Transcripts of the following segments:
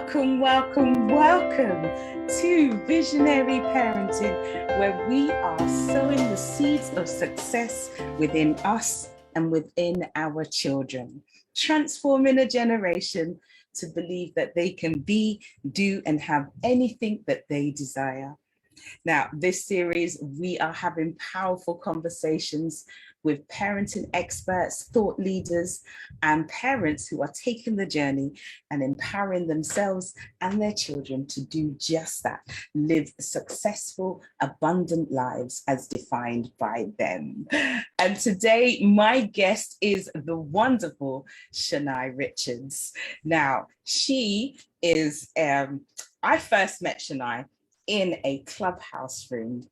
Welcome, welcome, welcome to Visionary Parenting, where we are sowing the seeds of success within us and within our children, transforming a generation to believe that they can be, do, and have anything that they desire. Now, this series, we are having powerful conversations with parenting experts, thought leaders, and parents who are taking the journey and empowering themselves and their children to do just that, live successful, abundant lives as defined by them. And today, my guest is the wonderful Shani Richards. Now, she is, I first met Shani in a clubhouse room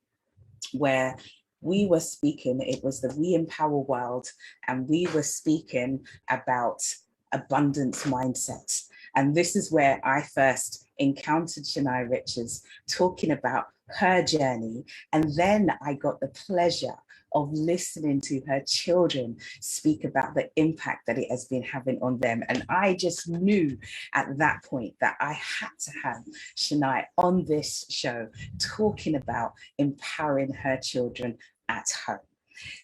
where we were speaking, it was the We Empower World, and we were speaking about abundance mindsets. And this is where I first encountered Shani Richards talking about her journey. And then I got the pleasure of listening to her children speak about the impact that it has been having on them. And I just knew at that point that I had to have Shani on this show talking about empowering her children at home.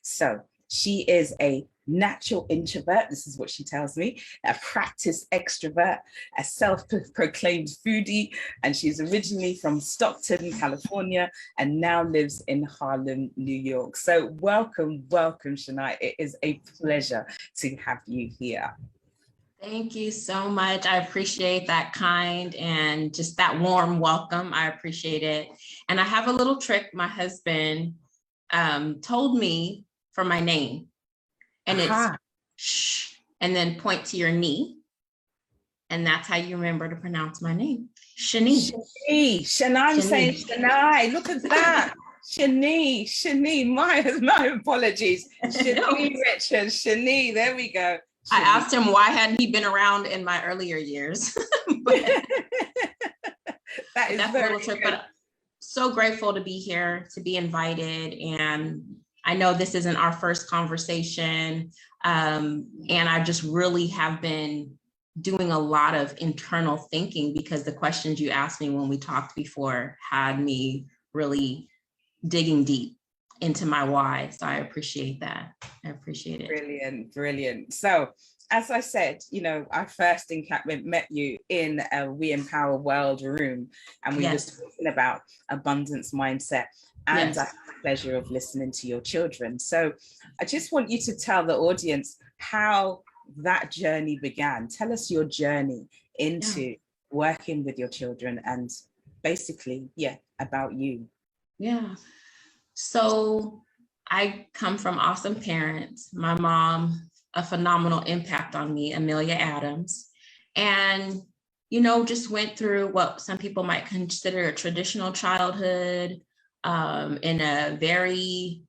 So she is a natural introvert, this is what she tells me, a practiced extrovert, a self-proclaimed foodie, and she's originally from Stockton, California, and now lives in Harlem, New York. So welcome, Shani. It is a pleasure to have you here. Thank you so much. I appreciate that kind and just that warm welcome. I appreciate it. And I have a little trick my husband told me for my name. And it's shh, and then point to your knee. And that's how you remember to pronounce my name. Shani. Shani. I'm saying Shani. Look at that. Shani. My apologies. Shani Richards. Shani. There we go. Shani. I asked him why hadn't he been around in my earlier years. That's a little trick, but so grateful to be here, to be invited. And I know this isn't our first conversation, and I just really have been doing a lot of internal thinking because the questions you asked me when we talked before had me really digging deep into my why. So I appreciate that. I appreciate it. Brilliant. So as I said, I first met you in a We Empower World room, and we were talking about abundance mindset. And I had the pleasure of listening to your children. So I just want you to tell the audience how that journey began. Tell us your journey into working with your children and basically, about you. Yeah. So I come from awesome parents. My mom, a phenomenal impact on me, Amelia Adams. And, just went through what some people might consider a traditional childhood, in a very,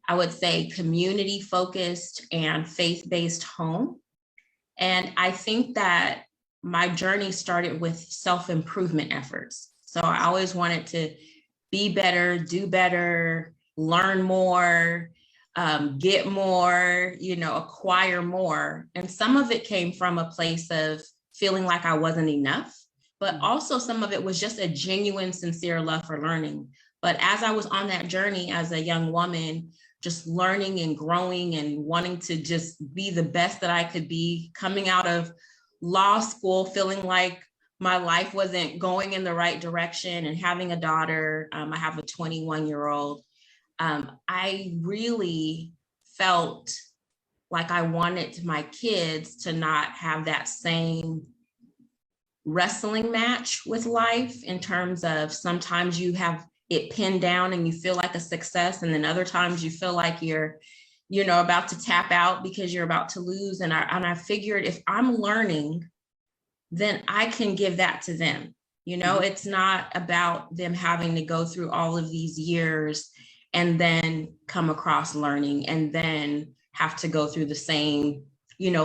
I would say, community-focused and faith-based home. And I think that my journey started with self-improvement efforts. So I always wanted to be better, do better, learn more, get more, acquire more. And some of it came from a place of feeling like I wasn't enough, but also some of it was just a genuine, sincere love for learning. But as I was on that journey as a young woman, just learning and growing and wanting to just be the best that I could be, coming out of law school, feeling like my life wasn't going in the right direction and having a daughter, I have a 21-year-old, I really felt like I wanted my kids to not have that same wrestling match with life in terms of sometimes you have it pinned down and you feel like a success. And then other times you feel like you're, about to tap out because you're about to lose. And I figured if I'm learning, then I can give that to them. It's not about them having to go through all of these years and then come across learning and then have to go through the same,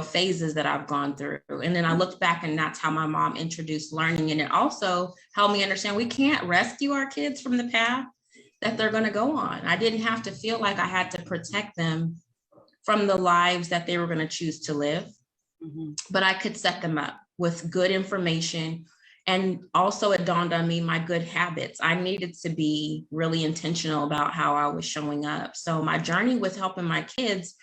phases that I've gone through. And then I looked back and that's how my mom introduced learning. And it also helped me understand we can't rescue our kids from the path that they're going to go on. I didn't have to feel like I had to protect them from the lives that they were going to choose to live, but I could set them up with good information And also it dawned on me, my good habits. I needed to be really intentional about how I was showing up. So my journey with helping my kids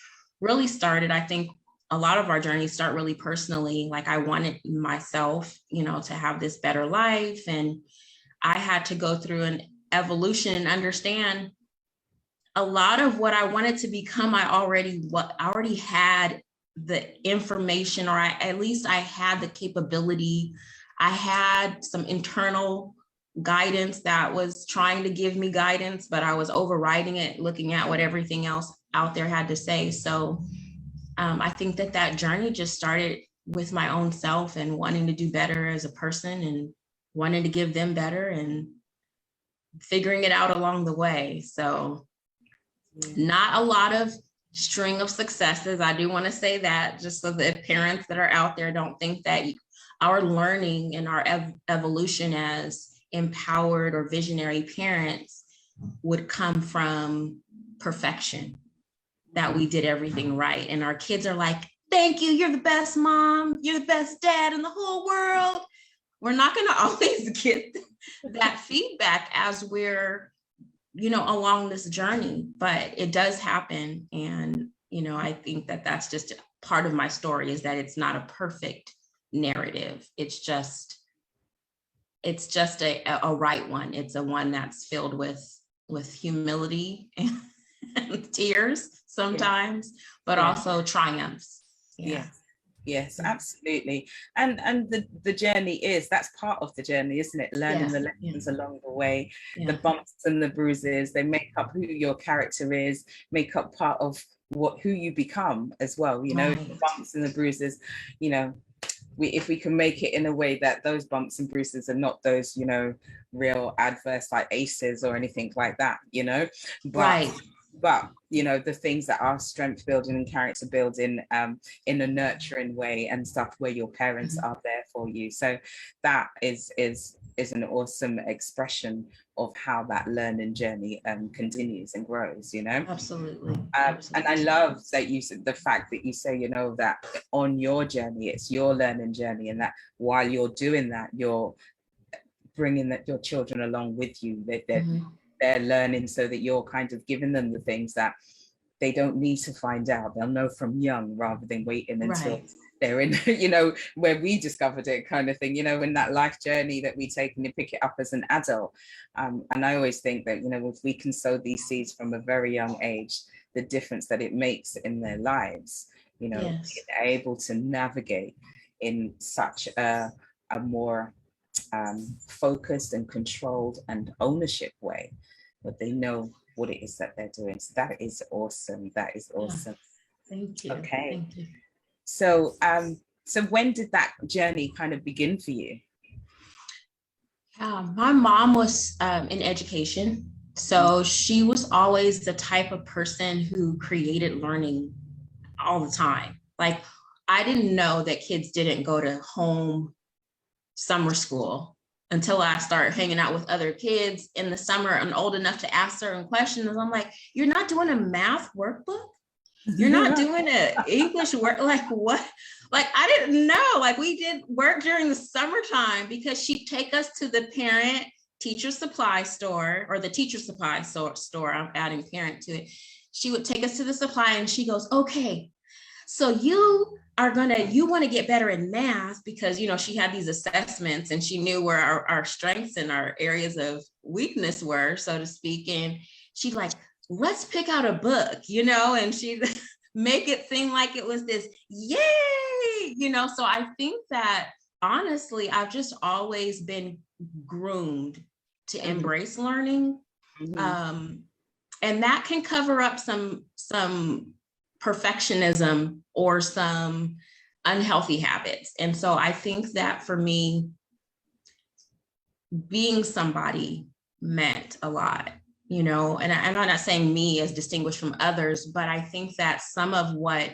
really started, I think a lot of our journeys start really personally. Like I wanted myself, to have this better life. And I had to go through an evolution and understand a lot of what I wanted to become. I already had the information, or at least I had the capability. I had some internal guidance that was trying to give me guidance, but I was overriding it, looking at what everything else out there had to say. So I think that journey just started with my own self and wanting to do better as a person and wanting to give them better and figuring it out along the way. So not a lot of string of successes. I do want to say that, just so that parents that are out there don't think that our learning and our evolution as empowered or visionary parents would come from perfection, that we did everything right. And our kids are like, thank you, you're the best mom, you're the best dad in the whole world. We're not going to always get that feedback as we're, along this journey, but it does happen. And, I think that that's just part of my story, is that it's not a perfect narrative. It's just a right one. It's a one that's filled with humility and tears sometimes, but also triumphs. Yes, absolutely. And the journey that's part of the journey, isn't it? Learning the lessons along the way, the bumps and the bruises, they make up who your character is, make up part of who you become as well. The bumps and the bruises, if we can make it in a way that those bumps and bruises are not those, real adverse like ACEs or anything like that, but the things that are strength building and character building in a nurturing way and stuff, where your parents are there for you. So that is an awesome expression of how that learning journey continues and grows. Absolutely. And I love that the fact that you say, that on your journey, it's your learning journey, and that while you're doing that, you're bringing your children along with you. They're learning, so that you're kind of giving them the things that they don't need to find out. They'll know from young, rather than waiting until they're in, where we discovered it, kind of thing, in that life journey that we take and you pick it up as an adult. And I always think that, if we can sow these seeds from a very young age, the difference that it makes in their lives, being able to navigate in such a more focused and controlled and ownership way, but they know what it is that they're doing. So that is awesome. Thank you. Okay. Thank you. So when did that journey kind of begin for you? My mom was in education, so she was always the type of person who created learning all the time. Like, I didn't know that kids didn't go to home summer school until I started hanging out with other kids in the summer and old enough to ask certain questions. I'm like, you're not doing a math workbook? You're not doing an English work? Like, what? Like, I didn't know. Like, we did work during the summertime because she'd take us to the parent teacher supply store, or the teacher supply store. I'm adding parent to it. She would take us to the supply and she goes, okay, so you want to get better in math, because, she had these assessments and she knew where our strengths and our areas of weakness were, so to speak. And she'd like, let's pick out a book, and she'd make it seem like it was this, yay, So I think that, honestly, I've just always been groomed to embrace learning. And that can cover up some perfectionism or some unhealthy habits. And so I think that for me, being somebody meant a lot, and I'm not saying me as distinguished from others, but I think that some of what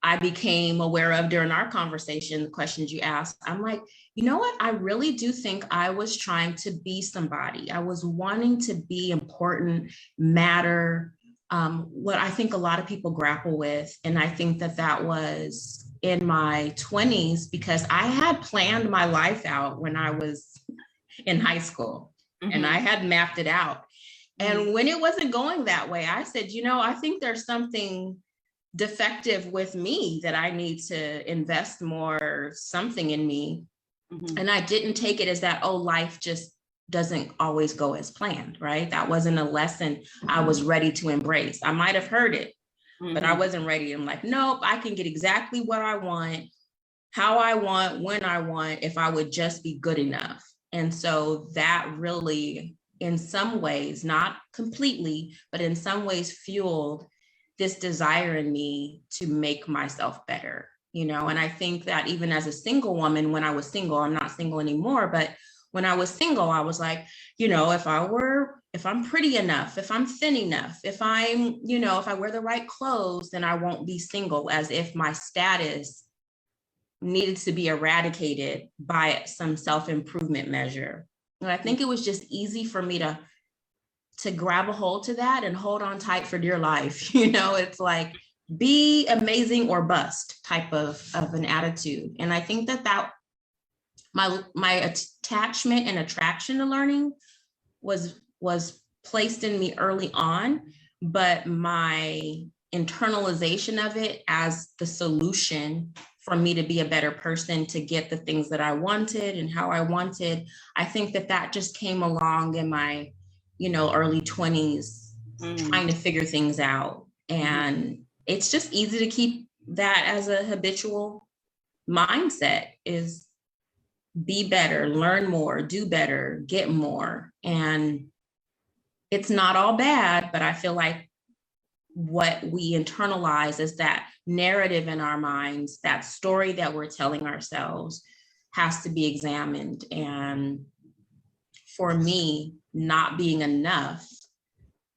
I became aware of during our conversation, the questions you asked, I'm like, you know what? I really do think I was trying to be somebody. I was wanting to be important, matter, what I think a lot of people grapple with. And I think that was in my 20s because I had planned my life out when I was in high school, and I had mapped it out. And when it wasn't going that way, I said, I think there's something defective with me that I need to invest more something in me. And I didn't take it as that, oh, life just doesn't always go as planned, right? That wasn't a lesson I was ready to embrace. I might have heard it, but I wasn't ready. I'm like, nope, I can get exactly what I want, how I want, when I want, if I would just be good enough. And so that really, in some ways, not completely, but in some ways fueled this desire in me to make myself better, and I think that even as a single woman, when I was single, I'm not single anymore, but when I was single, I was like, if I'm pretty enough, if I'm thin enough, if I wear the right clothes, then I won't be single, as if my status needed to be eradicated by some self-improvement measure. And I think it was just easy for me to grab a hold to that and hold on tight for dear life. It's like, be amazing or bust type of an attitude. And I think that my attachment and attraction to learning was placed in me early on, but my internalization of it as the solution for me to be a better person, to get the things that I wanted and how I wanted, I think that just came along in my, early 20s, trying to figure things out. And it's just easy to keep that as a habitual mindset, is be better, learn more, do better, get more. And it's not all bad, but I feel like what we internalize is that narrative in our minds, that story that we're telling ourselves, has to be examined. And for me, not being enough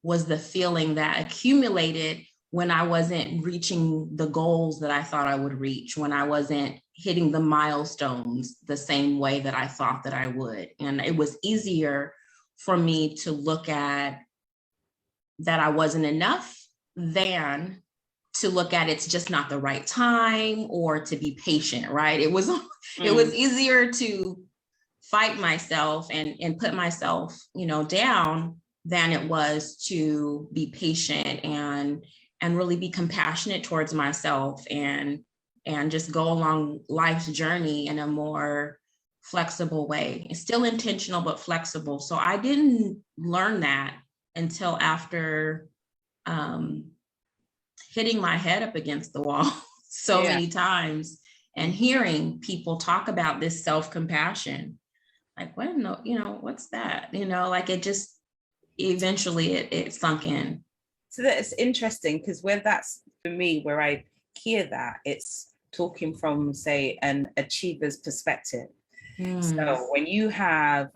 was the feeling that accumulated when I wasn't reaching the goals that I thought I would reach, when I wasn't hitting the milestones the same way that I thought that I would. And it was easier for me to look at that I wasn't enough than to look at it's just not the right time, or to be patient, right? It was easier to fight myself and put myself, down, than it was to be patient and really be compassionate towards myself and just go along life's journey in a more flexible way. It's still intentional, but flexible. So I didn't learn that until after hitting my head up against the wall so many times and hearing people talk about this self-compassion. Like, what? No, what's that? Like it just, eventually it sunk in. So that's interesting, because when that's for me, where I hear that, it's talking from, say, an achiever's perspective. So when you have,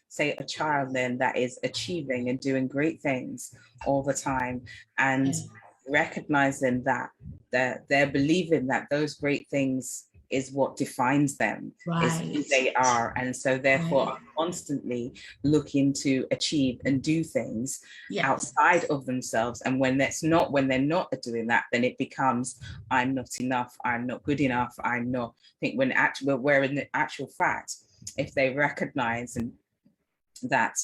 say, a child then that is achieving and doing great things all the time, and recognizing that they're believing that those great things is what defines them, is who they are. And so therefore are constantly looking to achieve and do things outside of themselves. And when they're not doing that, then it becomes, I'm not enough, I'm not good enough, I'm not. I think where in the actual fact, if they recognize that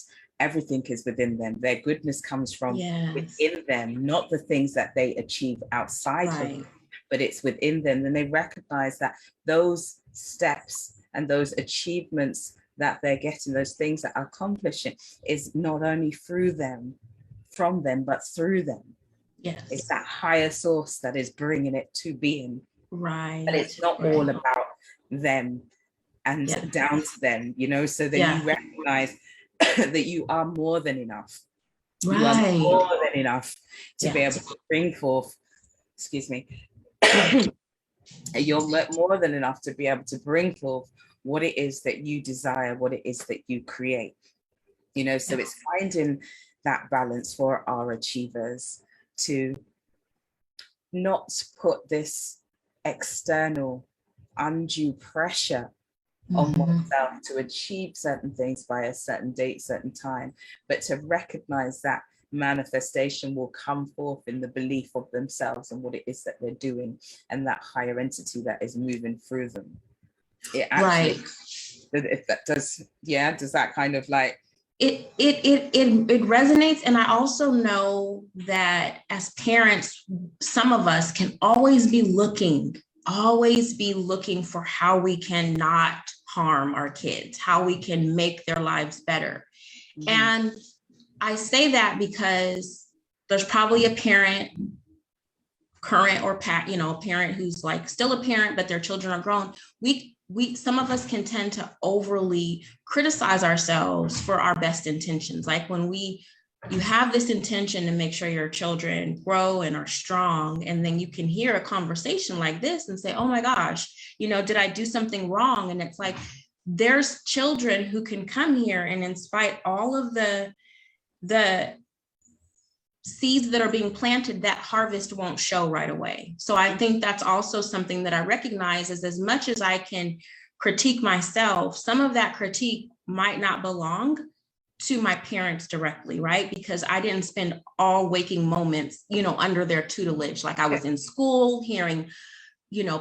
everything is within them, their goodness comes from within them, not the things that they achieve outside of them, but it's within them. Then they recognize that those steps and those achievements that they're getting, those things that are accomplishing, is not only through them, from them, but through them. It's that higher source that is bringing it to being. But it's not all about them and down to them, so then you recognize that you are more than enough. You are more than enough to be able to bring forth, you're more than enough to be able to bring forth what it is that you desire, what it is that you create. So it's finding that balance for our achievers, to not put this external undue pressure on oneself to achieve certain things by a certain date, certain time, but to recognize that manifestation will come forth in the belief of themselves and what it is that they're doing, and that higher entity that is moving through them. It actually, Right. if that does, yeah, does that kind of like, it resonates. And I also know that as parents, some of us can always be looking for how we can not harm our kids, how we can make their lives better. Mm-hmm. And I say that because there's probably a parent, current or past, a parent who's like still a parent, but their children are grown. Some of us can tend to overly criticize ourselves for our best intentions. Like when you have this intention to make sure your children grow and are strong, and then you can hear a conversation like this and say, oh my gosh, did I do something wrong? And it's like, there's children who can come here, and in spite all of the seeds that are being planted, that harvest won't show right away. So I think that's also something that I recognize is, as much as I can critique myself, some of that critique might not belong to my parents directly, right? Because I didn't spend all waking moments, under their tutelage. Like I was in school hearing,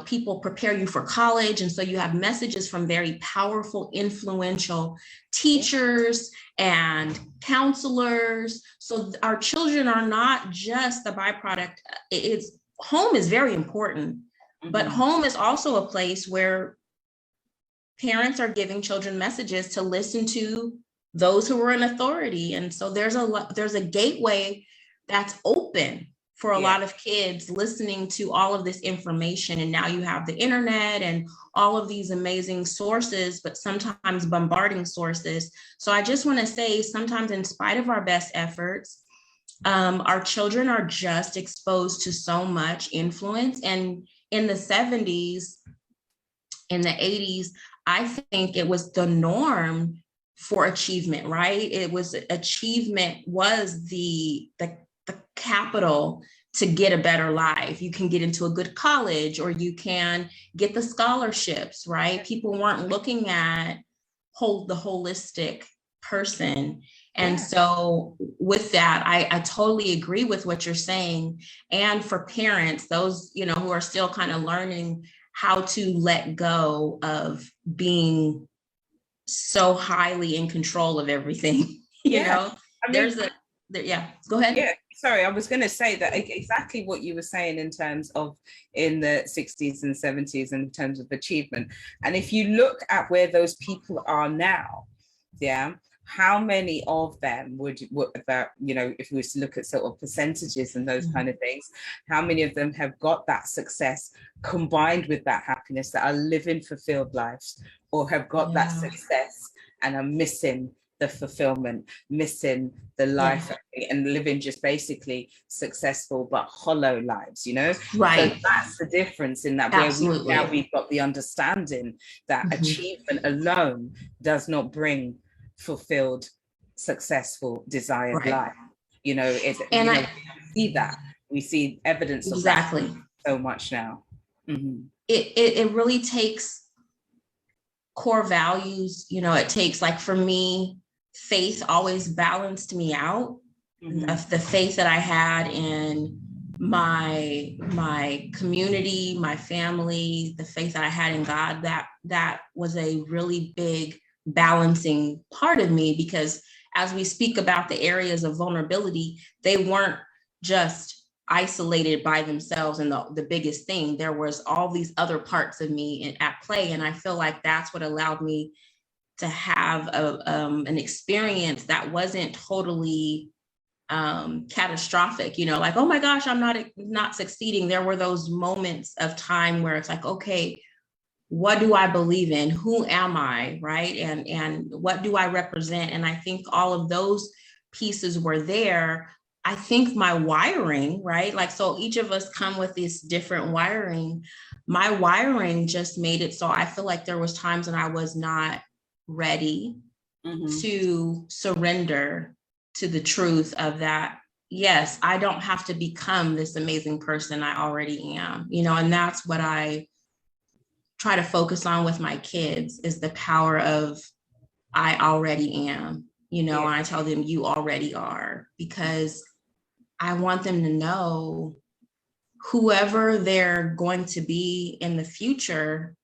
people prepare you for college. And so you have messages from very powerful, influential teachers and counselors. So our children are not just the byproduct. Home is very important, but home is also a place where parents are giving children messages to listen to those who are in authority. And so there's a gateway that's open for a lot of kids listening to all of this information. And now you have the internet and all of these amazing sources, but sometimes bombarding sources. So I just want to say, sometimes in spite of our best efforts, our children are just exposed to so much influence. And in the 70s, in the 80s, I think it was the norm for achievement, right? Achievement was the capital to get a better life. You can get into a good college, or you can get the scholarships, right? People weren't looking at the holistic person. And so with that, I totally agree with what you're saying. And for parents, those, who are still kind of learning how to let go of being so highly in control of everything, go ahead. Yeah, sorry, I was going to say that exactly what you were saying in terms of in the 60s and 70s in terms of achievement. And if you look at where those people are now, how many of them would that, if we were to look at sort of percentages and those kind of things, how many of them have got that success combined with that happiness, that are living fulfilled lives, or have got that success and are missing the fulfillment, missing the life, and living just basically successful but hollow lives, Right. So that's the difference in that. Absolutely. Where we've got the understanding that achievement alone does not bring fulfilled, successful, desired life. We see that. We see evidence of that so much now. It really takes core values. It takes, like, for me, faith always balanced me out. The faith that I had in my community, my family, the faith that I had in God, that was a really big balancing part of me, because as we speak about the areas of vulnerability, they weren't just isolated by themselves and the biggest thing. There was all these other parts of me at play. And I feel like that's what allowed me to have an experience that wasn't totally catastrophic, like, oh my gosh, I'm not succeeding. There were those moments of time where it's like, okay, what do I believe in? Who am I? Right. And what do I represent? And I think all of those pieces were there. I think my wiring, right? Like, so each of us come with this different wiring. My wiring just made it so I feel like there was times when I was not ready to surrender to the truth of that. Yes, I don't have to become this amazing person I already am, and that's what I try to focus on with my kids, is the power of I already am. you know, and I tell them you already are, because I want them to know whoever they're going to be in the future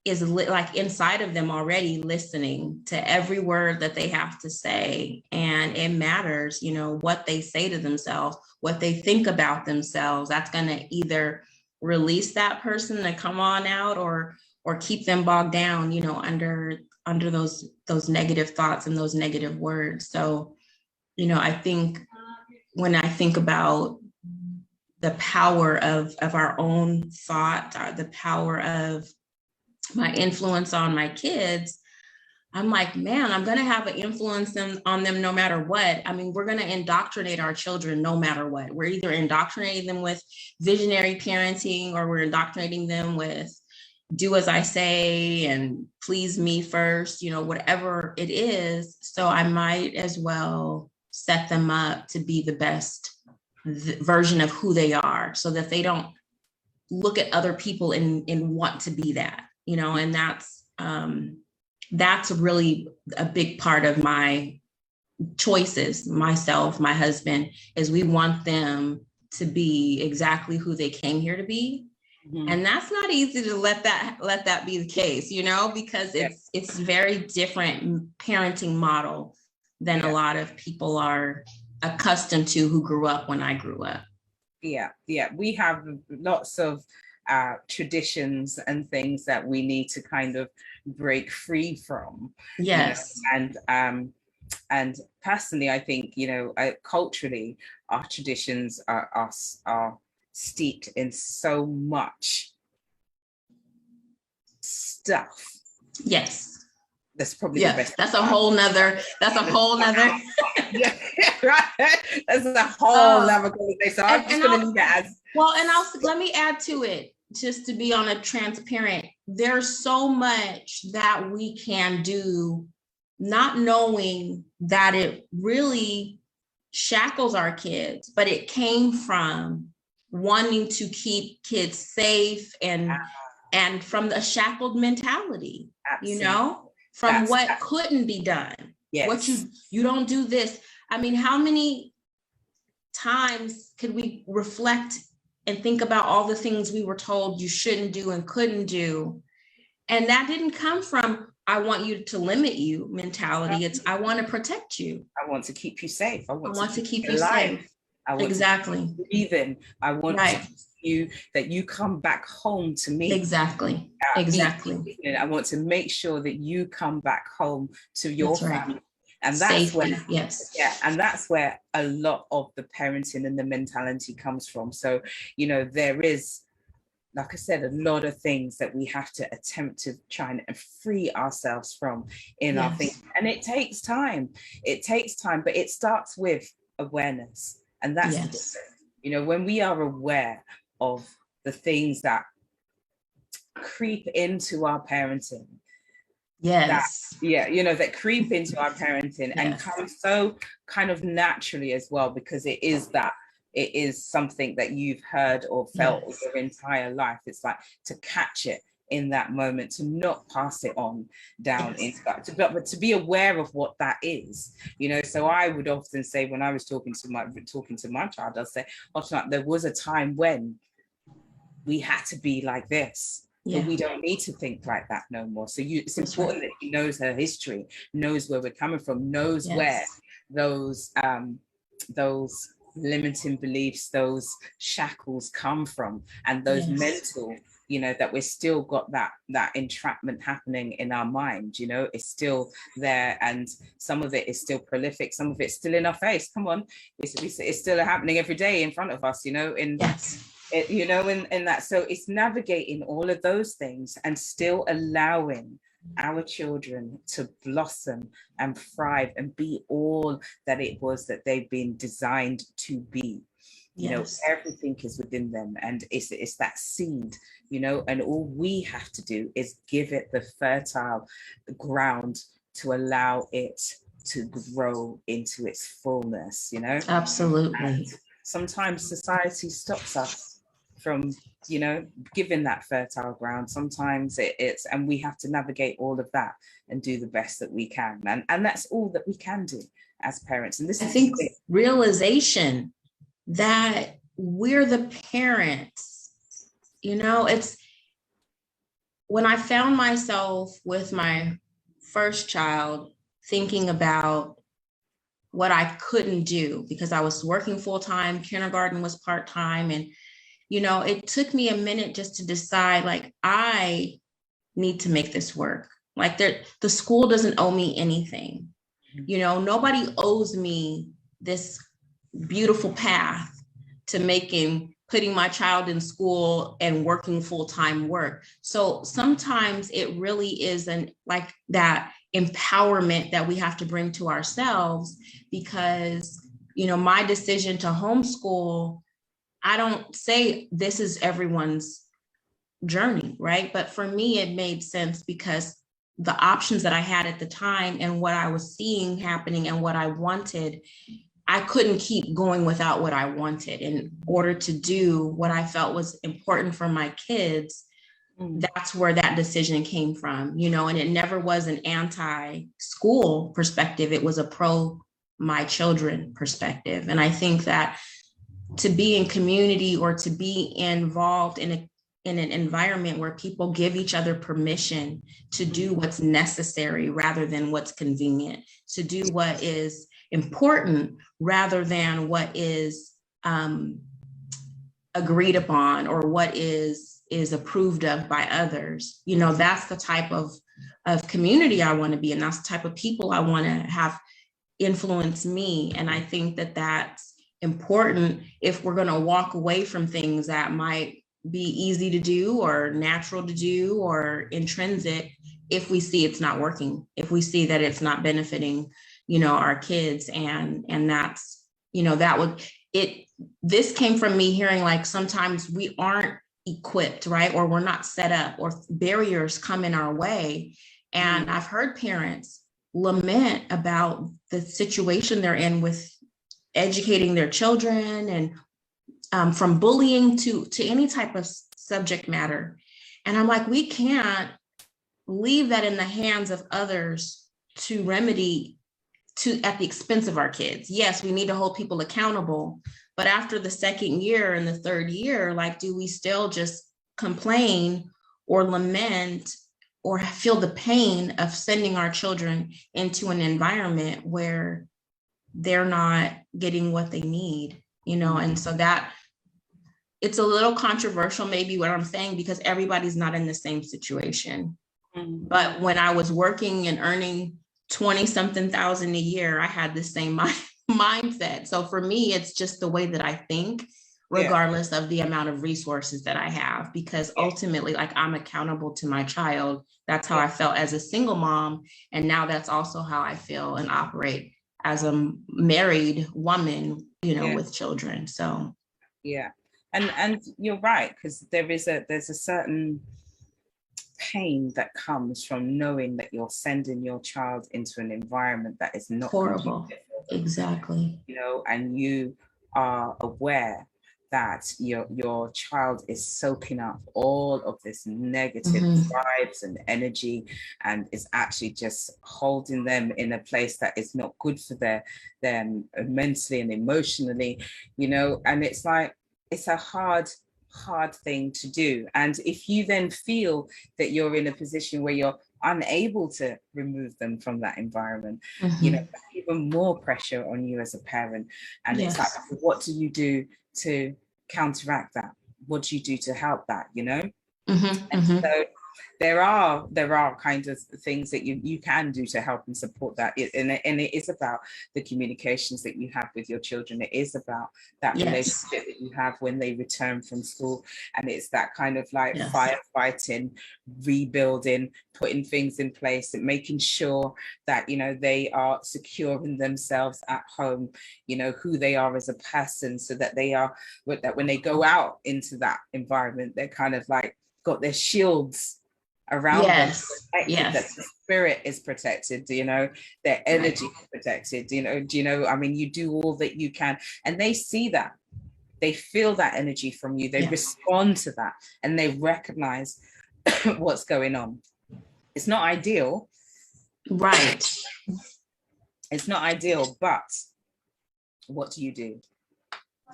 is like inside of them already, listening to every word that they have to say. And it matters, you know, what they say to themselves, what they think about themselves. That's going to either release that person to come on out, or keep them bogged down, you know, under those negative thoughts and those negative words. So, you know, I think when I think about the power of our own thought, the power of my influence on my kids, I'm like, man, I'm going to have an influence on them no matter what. I mean, we're going to indoctrinate our children no matter what. We're either indoctrinating them with visionary parenting, or we're indoctrinating them with do as I say and please me first, you know, whatever it is. So I might as well set them up to be the best version of who they are, so that they don't look at other people and want to be that, you know. And that's really a big part of my choices, myself, my husband, is we want them to be exactly who they came here to be. Mm-hmm. And that's not easy to let that be the case, you know, because it's very different parenting model than a lot of people are accustomed to who grew up when I grew up. Yeah. We have lots of traditions and things that we need to kind of break free from. Yes. You know? And personally, I think, you know, culturally, our traditions are steeped in so much stuff. Yes. That's probably the best. That's a whole nother. Yeah, right. That's a whole nother conversation. So I'm just going to leave it as well. And also, let me add to it, just to be on a transparent. There's so much that we can do, not knowing that it really shackles our kids, but it came from wanting to keep kids safe and from the shackled mentality. Absolutely. You know. From what couldn't be done. Yes. What you don't do this. I mean, how many times could we reflect and think about all the things we were told you shouldn't do and couldn't do? And that didn't come from, I want you to limit you mentality. It's, I want to protect you. I want to keep you safe. I want to keep you safe. I want exactly. to breathe in. I want that you come back home to me. Exactly. I want to make sure that you come back home to your family. And that's safely, where, and that's where a lot of the parenting and the mentality comes from. So, you know, there is, like I said, a lot of things that we have to attempt to try and free ourselves from in our thinking. And it takes time. But it starts with awareness. And that's the difference. You know, when we are aware of the things that creep into our parenting. That creep into our parenting and come so kind of naturally as well, because it is something that you've heard or felt your entire life. It's like to catch it in that moment, to not pass it on down into that, but to be aware of what that is, you know. So I would often say, when I was talking to my child, I'd say, there was a time when we had to be like this, but we don't need to think like that no more. So it's important that he knows her history, knows where we're coming from, knows where those limiting beliefs, those shackles come from, and those mental, you know, that we're still got that entrapment happening in our mind, you know, it's still there, and some of it is still prolific, some of it's still in our face. Come on, it's still happening every day in front of us, you know, in that. So it's navigating all of those things and still allowing our children to blossom and thrive and be all that it was that they've been designed to be. You know, everything is within them, and it's that seed, you know, and all we have to do is give it the fertile ground to allow it to grow into its fullness, you know. Absolutely. And sometimes society stops us from, you know, given that fertile ground. Sometimes it's, and we have to navigate all of that and do the best that we can. And that's all that we can do as parents. And this I is think realization that we're the parents, you know, it's when I found myself with my first child thinking about what I couldn't do because I was working full-time, kindergarten was part-time. And, you know, it took me a minute just to decide, like, I need to make this work. Like the school doesn't owe me anything. You know, nobody owes me this beautiful path to putting my child in school and working full-time work. So sometimes it really is like that empowerment that we have to bring to ourselves, because, you know, my decision to homeschool, I don't say this is everyone's journey, right? But for me, it made sense because the options that I had at the time and what I was seeing happening and what I wanted, I couldn't keep going without what I wanted. In order to do what I felt was important for my kids, that's where that decision came from, you know, and it never was an anti-school perspective. It was a pro my children perspective. And I think that to be in community or to be involved in an environment where people give each other permission to do what's necessary rather than what's convenient, to do what is important rather than what is agreed upon or what is approved of by others. You know, that's the type of community I want to be, and that's the type of people I want to have influence me. And I think that that's important if we're going to walk away from things that might be easy to do or natural to do or intrinsic, if we see it's not working, if we see that it's not benefiting, you know, our kids. And that's, you know, this came from me hearing, like, sometimes we aren't equipped, right? Or we're not set up, or barriers come in our way. And I've heard parents lament about the situation they're in with educating their children, and from bullying to any type of subject matter. And I'm like, we can't leave that in the hands of others to remedy at the expense of our kids. Yes, we need to hold people accountable, but after the second year and the third year, like, do we still just complain or lament or feel the pain of sending our children into an environment where they're not getting what they need, you know? And so that it's a little controversial, maybe what I'm saying, because everybody's not in the same situation. But when I was working and earning 20 something thousand a year, I had the same mindset. So for me, it's just the way that I think, regardless of the amount of resources that I have, because ultimately, like, I'm accountable to my child. That's how I felt as a single mom. And now that's also how I feel and operate as a married woman, you know, with children. So, and you're right, because there's a certain pain that comes from knowing that you're sending your child into an environment that is not horrible. Exactly. You know, and you are aware that your child is soaking up all of this negative vibes and energy, and is actually just holding them in a place that is not good for them mentally and emotionally, you know. And it's like, it's a hard thing to do. And if you then feel that you're in a position where you're unable to remove them from that environment, you know, even more pressure on you as a parent. And it's like, what do you do to counteract that? What do you do to help that, you know? And so there are kind of things that you can do to help and support that. And it is about the communications that you have with your children. It is about that relationship that you have when they return from school. And it's that kind of like firefighting, rebuilding, putting things in place and making sure that, you know, they are secure in themselves at home, you know, who they are as a person, so that that when they go out into that environment, they're kind of like got their shields around them, that the spirit is protected, you know, their energy is protected, you know, I mean, you do all that you can, and they see that they feel that energy from you, they Yeah. respond to that, and they recognize what's going on. It's not ideal. Right. It's not ideal, but what do?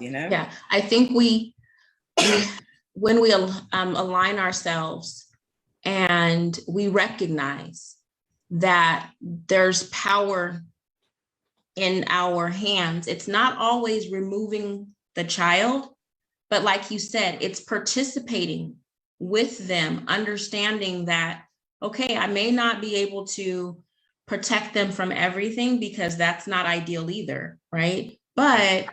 You know? Yeah, I think we when we align ourselves and we recognize that there's power in our hands, it's not always removing the child, but like you said, it's participating with them, understanding that, okay, I may not be able to protect them from everything because that's not ideal either, right? But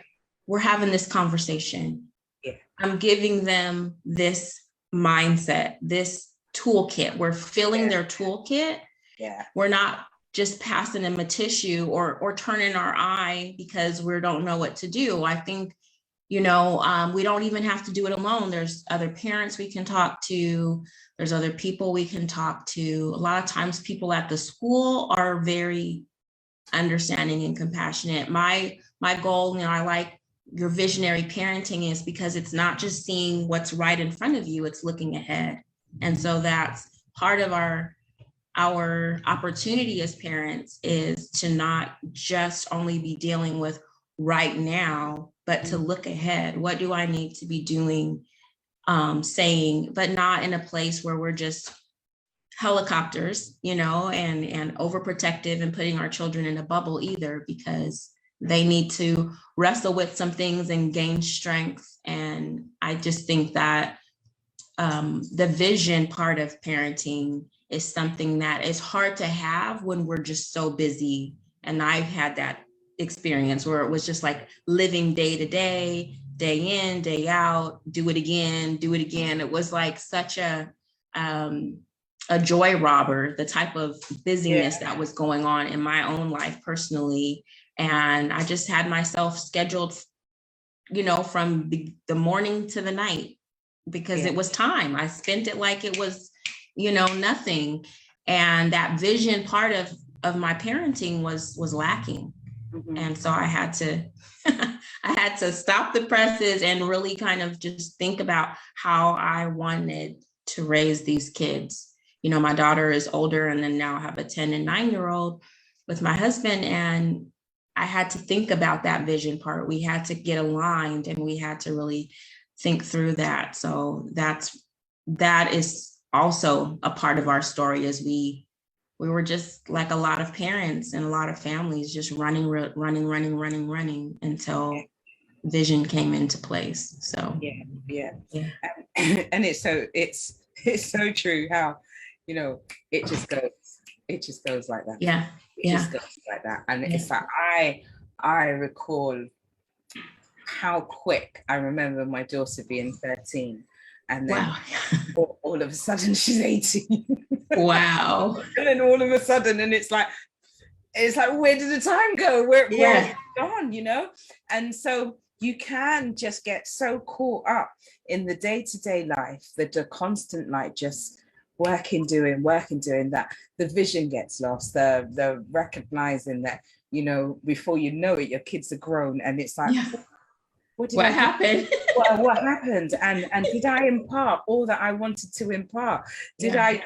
we're having this conversation. Yeah. I'm giving them this mindset, this toolkit. We're filling their toolkit. Yeah. We're not just passing them a tissue or turning our eye because we don't know what to do. I think, we don't even have to do it alone. There's other parents we can talk to. There's other people we can talk to. A lot of times people at the school are very understanding and compassionate. My goal, I like your visionary parenting, is because it's not just seeing what's right in front of you, it's looking ahead. And so that's part of our opportunity as parents, is to not just only be dealing with right now, but to look ahead. What do I need to be doing, saying, but not in a place where we're just helicopters, and overprotective and putting our children in a bubble either, because they need to wrestle with some things and gain strength. And I just think that the vision part of parenting is something that is hard to have when we're just so busy. And I've had that experience where it was just like living day to day, day in, day out, do it again. It was like such a joy robber, the type of busyness that was going on in my own life personally. And I just had myself scheduled, from the morning to the night, because it was time. I spent it like it was, nothing. And that vision part of my parenting was lacking. Mm-hmm. And so I had to stop the presses and really kind of just think about how I wanted to raise these kids. My daughter is older, and then now I have a 10 and 9-year-old with my husband. And I had to think about that vision part. We had to get aligned, and we had to really think through that. So that is also a part of our story, as we were just like a lot of parents and a lot of families, just running until vision came into place. So yeah. And it's so true how, it just goes like that. Yeah. It just goes like that. And it's like, I recall how quick I remember my daughter being 13, and then all of a sudden she's 18. Wow. And then all of a sudden, and it's like, where did the time go? Where it's gone, And so you can just get so caught up in the day-to-day life, the constant, like, just working, doing that the vision gets lost, the recognizing that, before you know it, your kids are grown, and it's like, what happened? What happened? And did I impart all that I wanted to impart? Did I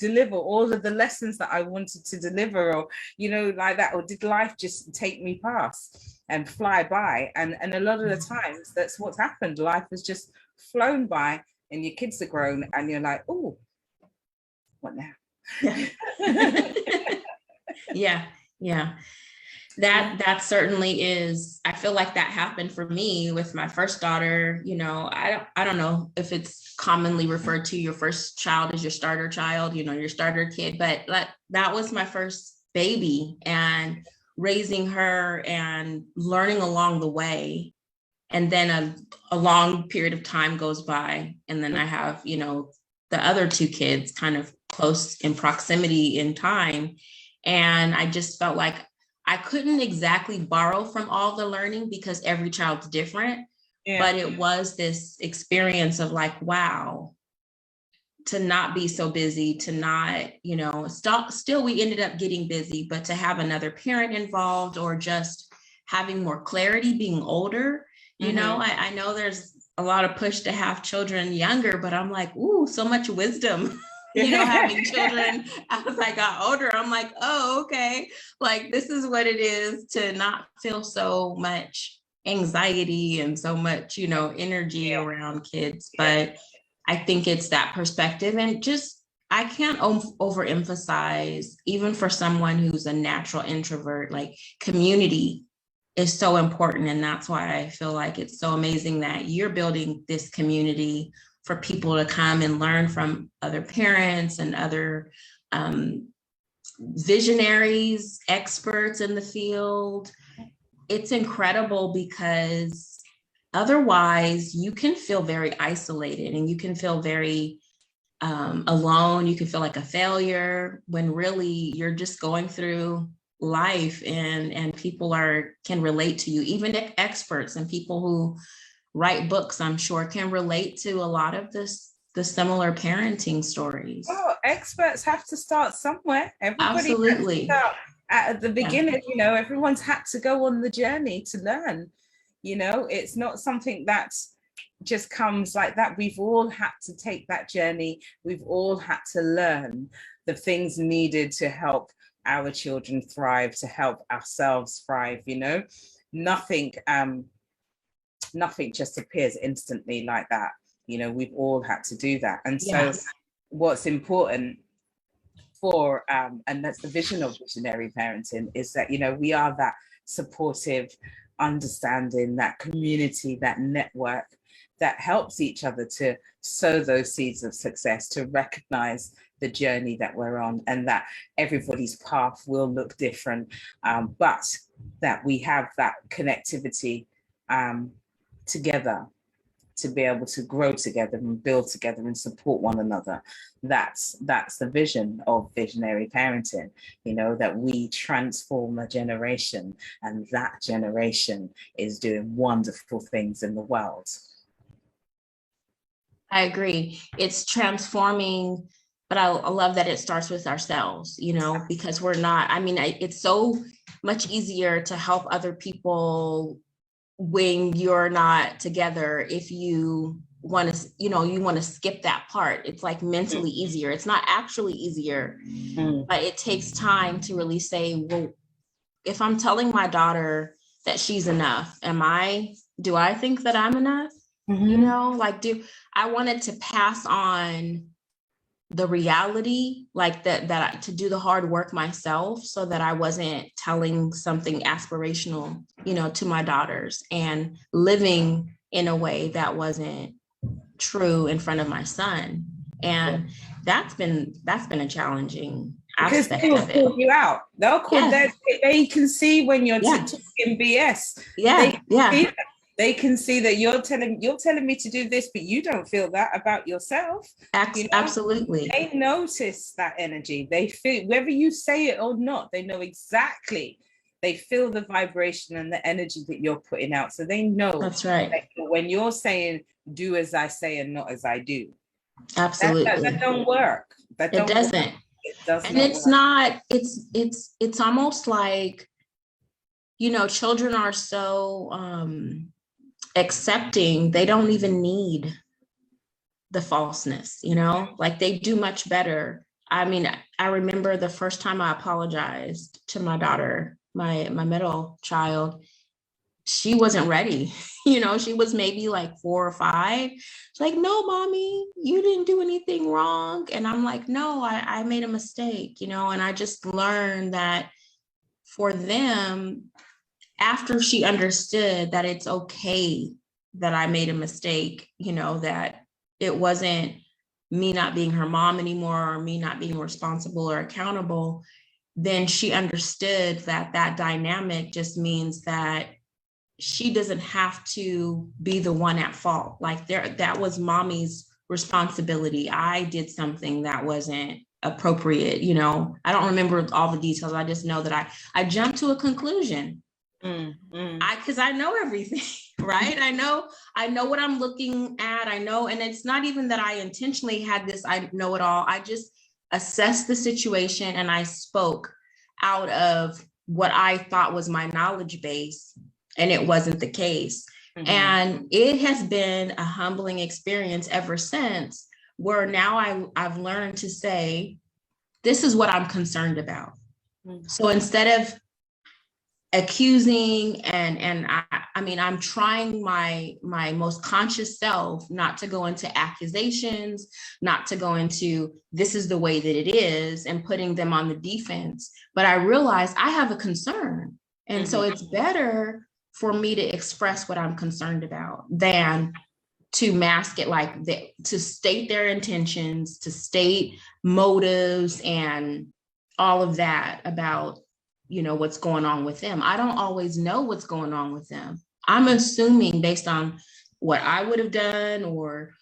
deliver all of the lessons that I wanted to deliver, or, like that? Or did life just take me past and fly by? And a lot of the times that's what's happened. Life has just flown by, and your kids are grown, and you're like, oh, what now? Yeah. That certainly is. I feel like that happened for me with my first daughter. I don't know if it's commonly referred to, your first child as your starter child, your starter kid, but that was my first baby, and raising her and learning along the way. And then a long period of time goes by, and then I have, the other two kids kind of close in proximity in time. And I just felt like I couldn't exactly borrow from all the learning, because every child's different, but it was this experience of like, wow, to not be so busy, to not, still we ended up getting busy, but to have another parent involved, or just having more clarity, being older, You know, I know there's a lot of push to have children younger, but I'm like, ooh, so much wisdom, you know, having children as I got older. I'm like, oh, okay. Like, this is what it is to not feel so much anxiety and so much, you know, energy around kids. But I think it's that perspective, and just, I can't overemphasize, even for someone who's a natural introvert, like community is so important. And that's why I feel like it's so amazing that you're building this community for people to come and learn from other parents and other visionaries, experts in the field. It's incredible, because otherwise you can feel very isolated and you can feel very alone. You can feel like a failure when really you're just going through life, and people can relate to you. Even experts and people who write books, I'm sure, can relate to a lot of the similar parenting stories. Oh, experts have to start somewhere. Everybody Absolutely. has to start at the beginning. You know, everyone's had to go on the journey to learn. You know, it's not something that just comes like that. We've all had to take that journey. We've all had to learn the things needed to help our children thrive, to help ourselves thrive. You know, nothing just appears instantly like that. You know, we've all had to do that. And so what's important for and that's the vision of visionary parenting, is that, you know, we are that supportive, understanding, that community, that network that helps each other to sow those seeds of success, to recognize the journey that we're on, and that everybody's path will look different, but that we have that connectivity together to be able to grow together and build together and support one another. That's the vision of visionary parenting, you know, that we transform a generation, and that generation is doing wonderful things in the world. I agree. It's transforming, but I love that it starts with ourselves, you know, because we're not, I mean, it's so much easier to help other people when you're not together. If you want to, you know, you want to skip that part, it's like mentally easier. It's not actually easier, but it takes time to really say, well, if I'm telling my daughter that she's enough, do I think that I'm enough? You know, like, I wanted to pass on the reality, like that to do the hard work myself, so that I wasn't telling something aspirational, you know, to my daughters and living in a way that wasn't true in front of my son. And that's been a challenging aspect because of it. They'll call you out. They'll call they can see when you're talking BS. They can see that you're telling me to do this, but you don't feel that about yourself. You know? Absolutely. They notice that energy. They feel, whether you say it or not, they know exactly. They feel the vibration and the energy that you're putting out. So they know that's right. That when you're saying, do as I say and not as I do. Absolutely. That don't work. It doesn't. Work. It does and not it's work. not, it's almost like, you know, children are so accepting, they don't even need the falseness, you know, like they do much better. I mean, I remember the first time I apologized to my daughter, my middle child, she wasn't ready. You know, she was maybe like 4 or 5. She's like, no, mommy, you didn't do anything wrong. And I'm like, no, I made a mistake, you know, and I just learned that for them, after she understood that it's okay that I made a mistake, you know, that it wasn't me not being her mom anymore, or me not being responsible or accountable, then she understood that dynamic just means that she doesn't have to be the one at fault. Like that was mommy's responsibility. I did something that wasn't appropriate, you know. I don't remember all the details. I just know that I jumped to a conclusion. Because I know everything, right? I know what I'm looking at. I know, and it's not even that I intentionally had this, I know it all. I just assessed the situation and I spoke out of what I thought was my knowledge base, and it wasn't the case. Mhm. And it has been a humbling experience ever since, where now I've learned to say, this is what I'm concerned about. Mhm. So instead of accusing and I mean, I'm trying my most conscious self not to go into accusations, not to go into this is the way that it is and putting them on the defense. But I realize I have a concern. And so it's better for me to express what I'm concerned about than to mask it, like to state their intentions, to state motives and all of that about, you know, what's going on with them. I don't always know what's going on with them. I'm assuming based on what I would have done or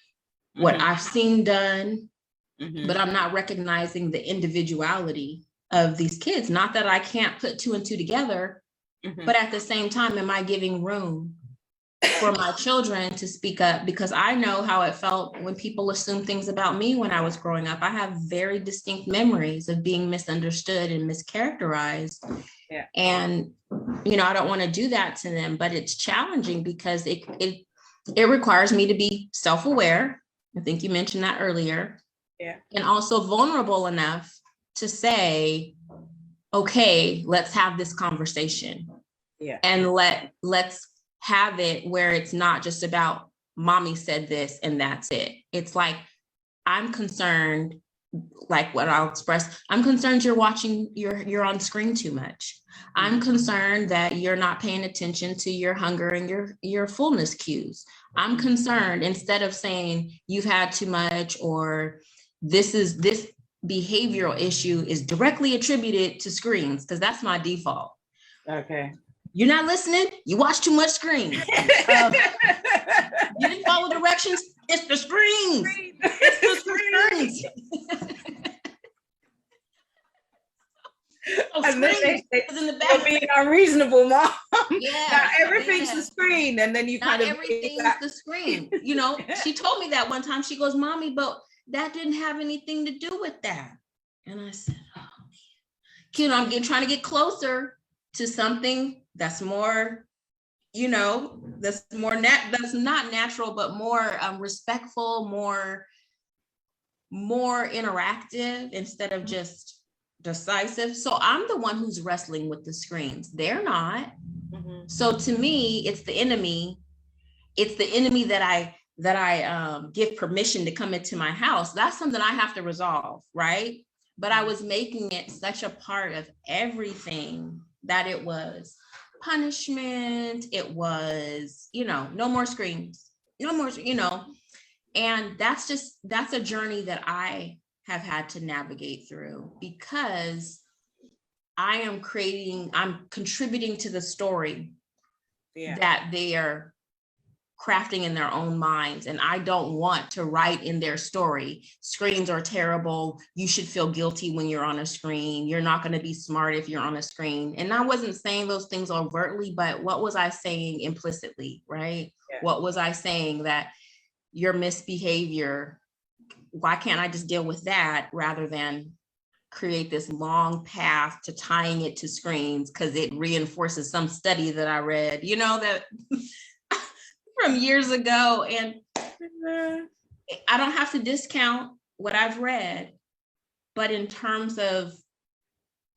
what I've seen done, but I'm not recognizing the individuality of these kids. Not that I can't put two and two together, but at the same time, am I giving room for my children to speak up? Because I know how it felt when people assumed things about me when I was growing up. I have very distinct memories of being misunderstood and mischaracterized. Yeah. And, you know, I don't want to do that to them, but it's challenging because it requires me to be self-aware. I think you mentioned that earlier. Yeah. And also vulnerable enough to say, okay, let's have this conversation. Yeah. And let's have it where it's not just about mommy said this and that's it. It's like, I'm concerned, like what I'll express, I'm concerned you're on screen too much. I'm concerned that you're not paying attention to your hunger and your fullness cues. I'm concerned, instead of saying you've had too much or this behavioral issue is directly attributed to screens, because that's my default. Okay. You're not listening. You watch too much screen. You didn't follow directions. It's the screens. It's the screens. And then they're being unreasonable, mom. Yeah, now everything's the screen, and then you not kind of everything's the screen. You know, she told me that one time. She goes, "Mommy, but that didn't have anything to do with that." And I said, "Oh man, you know, I'm trying to get closer to something that's more, you know, that's that's not natural, but more respectful, more interactive instead of just decisive." So I'm the one who's wrestling with the screens. They're not. So to me, it's the enemy. It's the enemy that I give permission to come into my house. That's something I have to resolve, right? But I was making it such a part of everything that it was punishment. It was, you know, no more screens, no more, you know, and that's a journey that I have had to navigate through, because I'm contributing to the story that they are crafting in their own minds. And I don't want to write in their story, screens are terrible. You should feel guilty when you're on a screen. You're not going to be smart if you're on a screen. And I wasn't saying those things overtly, but what was I saying implicitly, right? Yeah. What was I saying? That your misbehavior, why can't I just deal with that rather than create this long path to tying it to screens because it reinforces some study that I read, you know, that from years ago. And I don't have to discount what I've read, but in terms of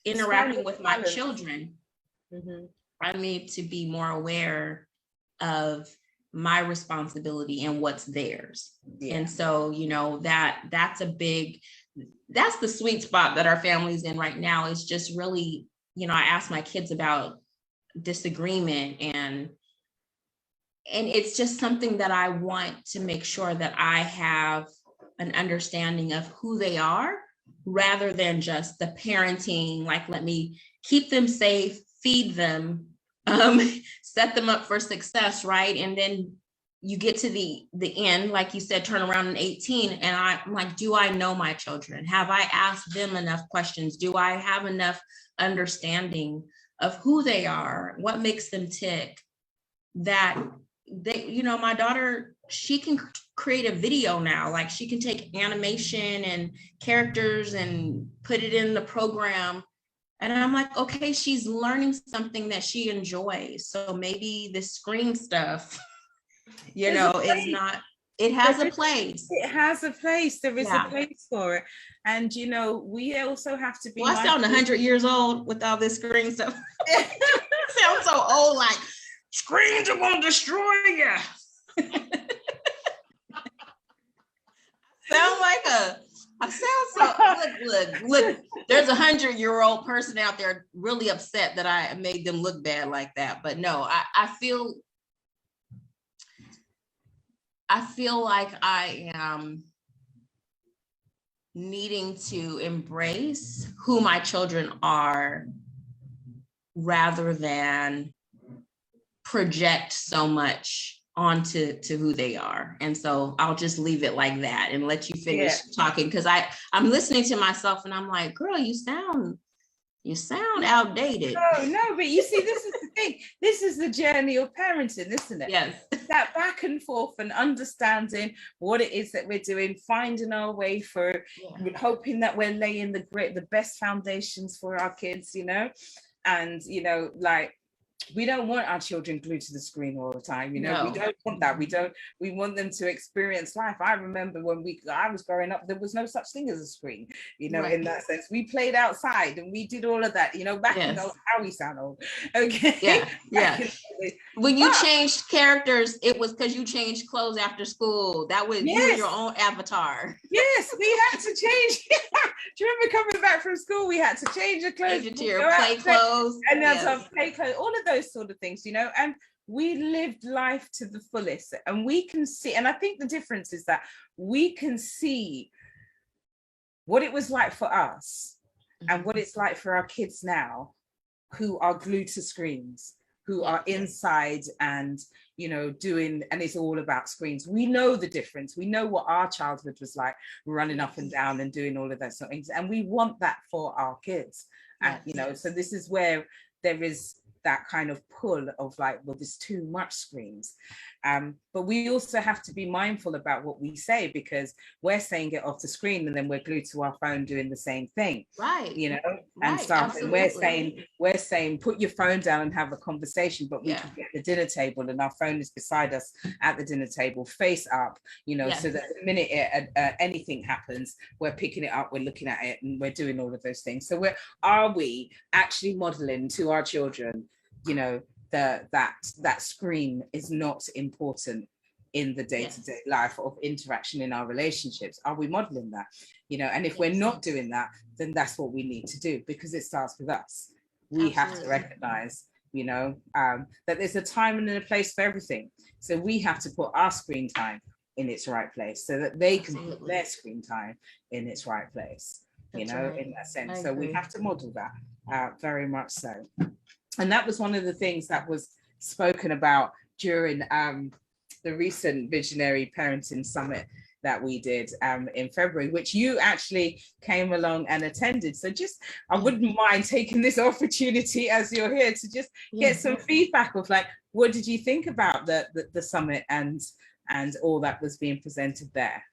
interacting with my children, I need to be more aware of my responsibility and what's theirs. Yeah. And so, you know, that's the sweet spot that our family's in right now, is just really, you know, I ask my kids about disagreement, and it's just something that I want to make sure that I have an understanding of who they are, rather than just the parenting, like, let me keep them safe, feed them, set them up for success, right? And then you get to the end, like you said, turn around in 18, and I'm like, do I know my children? Have I asked them enough questions? Do I have enough understanding of who they are, what makes them tick? That they, you know, my daughter, she can create a video now. Like, she can take animation and characters and put it in the program. And I'm like, okay, she's learning something that she enjoys. So maybe the screen stuff You know, it's not, it has a place. It has a place. There is Yeah. a place for it. And, you know, we also have to be. Well, I sound 100 years old with all this screen stuff. I sound so old, like, screens are going to destroy you. I sound so, look, there's 100-year-old person out there really upset that I made them look bad like that. But no, I feel like I am needing to embrace who my children are rather than project so much onto who they are. And so I'll just leave it like that and let you finish talking, because I'm listening to myself and I'm like, girl, you sound outdated. No, but you see, this is the thing. This is the journey of parenting, isn't it? Yes. That back and forth and understanding what it is that we're doing, finding our way for, hoping that we're laying the best foundations for our kids, you know? And, you know, like, we don't want our children glued to the screen all the time, you know. No. We don't want that. We want them to experience life. I remember when I was growing up, there was no such thing as a screen, you know, in that sense. We played outside and we did all of that, you know, back in those, how we sound old. Okay. Yeah. When you changed characters, it was because you changed clothes after school. That was you were your own avatar. Yes, we had to change. Do you remember coming back from school? We had to change your clothes. Change it to your play clothes. And then play clothes, all of those sort of things, you know, and we lived life to the fullest. And we can see, and I think the difference is that we can see what it was like for us and what it's like for our kids now, who are glued to screens, who are inside and, you know, doing, and it's all about screens. We know the difference. We know what our childhood was like, running up and down and doing all of those sort of things. And we want that for our kids. And, you know, so this is where there is that kind of pull of like, well, there's too much screens. But we also have to be mindful about what we say, because we're saying get off the screen and then we're glued to our phone doing the same thing. Right. You know, and stuff. And we're saying put your phone down and have a conversation, but we can be at the dinner table and our phone is beside us at the dinner table, face up, you know, so that the minute anything happens, we're picking it up, we're looking at it, and we're doing all of those things. So are we actually modeling to our children, you know, that screen is not important in the day-to-day life of interaction in our relationships? Are we modeling that? You know, and if we're not doing that, then that's what we need to do, because it starts with us. We have to recognize, you know, that there's a time and a place for everything. So we have to put our screen time in its right place so that they can put their screen time in its right place, you know, in that sense. So we have to model that very much so. And that was one of the things that was spoken about during the recent Visionary Parenting Summit that we did in February, which you actually came along and attended. So just, I wouldn't mind taking this opportunity as you're here to just get some feedback of like, what did you think about the summit and all that was being presented there?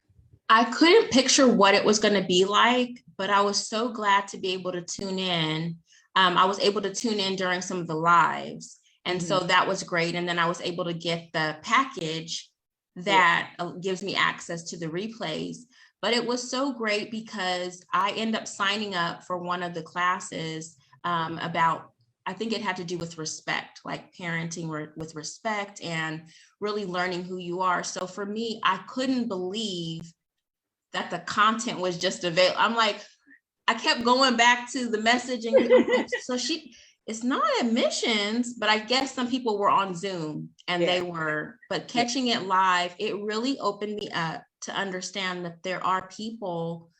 I couldn't picture what it was going to be like, but I was so glad to be able to tune in. I was able to tune in during some of the lives. And so that was great. And then I was able to get the package that gives me access to the replays. But it was so great because I ended up signing up for one of the classes about, I think it had to do with respect, like parenting with respect and really learning who you are. So for me, I couldn't believe that the content was just available. I'm like, I kept going back to the message and so it's not admissions, but I guess some people were on Zoom and they were, but catching it live, it really opened me up to understand that there are people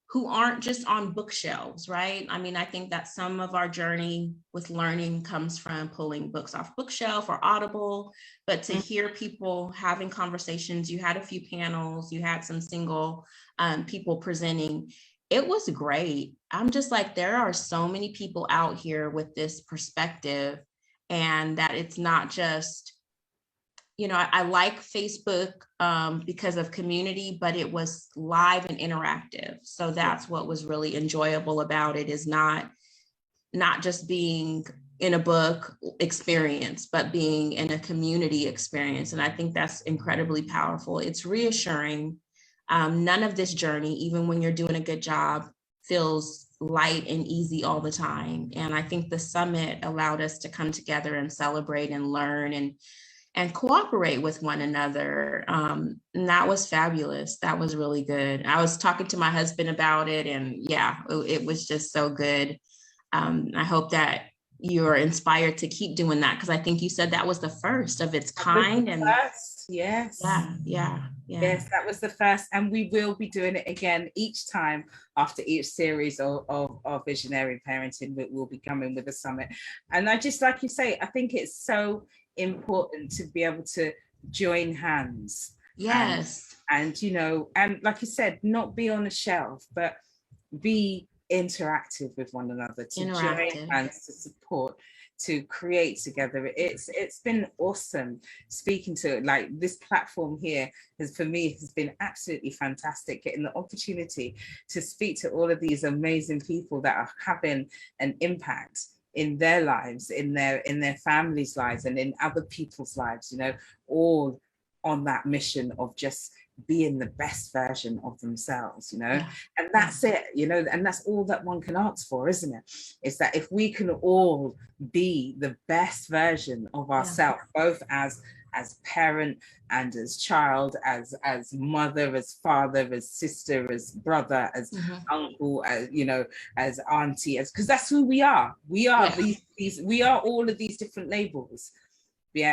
who aren't just on bookshelves, right? I mean, I think that some of our journey with learning comes from pulling books off bookshelf or Audible, but to hear people having conversations, you had a few panels, you had some single people presenting. It was great. I'm just like, there are so many people out here with this perspective, and that it's not just, you know, I like Facebook because of community, but it was live and interactive. So that's what was really enjoyable about it, is not not just being in a book experience, but being in a community experience. And I think that's incredibly powerful. It's reassuring. None of this journey, even when you're doing a good job, feels light and easy all the time. And I think the summit allowed us to come together and celebrate and learn and cooperate with one another. And that was fabulous. That was really good. I was talking to my husband about it, and yeah, it was just so good. I hope that you're inspired to keep doing that, because I think you said that was the first of its kind. And first, yes. Yeah. Yes, that was the first, and we will be doing it again each time after each series of Visionary Parenting. We'll be coming with a summit. And I just, like you say, I think it's so important to be able to join hands. Yes. And you know, and like you said, not be on a shelf, but be interactive with one another, to join hands, to support, to create together. It's been awesome speaking to, like, this platform here has been absolutely fantastic, getting the opportunity to speak to all of these amazing people that are having an impact in their lives, in their families' lives, and in other people's lives, you know, all on that mission of just being the best version of themselves, you know. And that's it, you know, and that's all that one can ask for, isn't it? Is that if we can all be the best version of ourselves, both as parent and as child, as mother, as father, as sister, as brother, as uncle, as, you know, as auntie, as, because that's who we are. We are these we are all of these different labels,